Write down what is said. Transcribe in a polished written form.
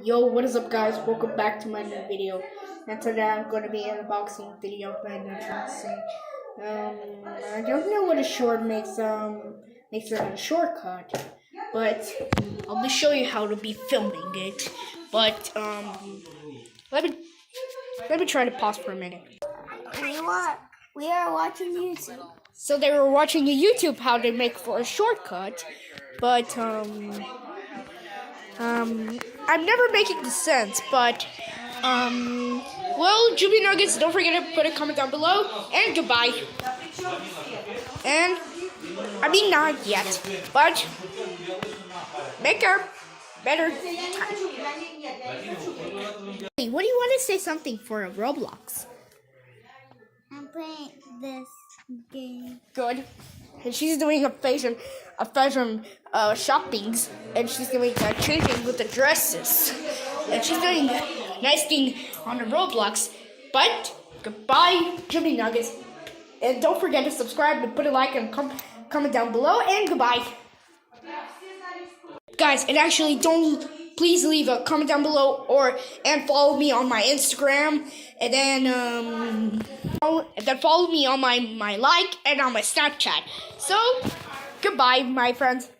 Yo, what is up, guys? Welcome back to my new video. And today I'm going to be an unboxing video of my new dressing. I don't know what a short makes it a shortcut, but I'll be showing you how to be filming it. But let me try to pause for a minute. We are watching YouTube. So they were watching a YouTube how they make for a shortcut, but I'm never making the sense, but, well, Juby Nuggets, don't forget to put a comment down below, and goodbye. And, I mean, not yet, but, make a better time. Hey, what do you want to say something for Roblox? I'm playing this game. Good. And she's doing a fashion shoppings, and she's doing changing with the dresses, and she's doing a nice thing on the Roblox. But goodbye, Jimmy Nuggets, and don't forget to subscribe and put a like and comment down below. And goodbye, guys. And actually, please leave a comment down below and follow me on my Instagram, and then follow me on my like and on my Snapchat. So goodbye, my friends.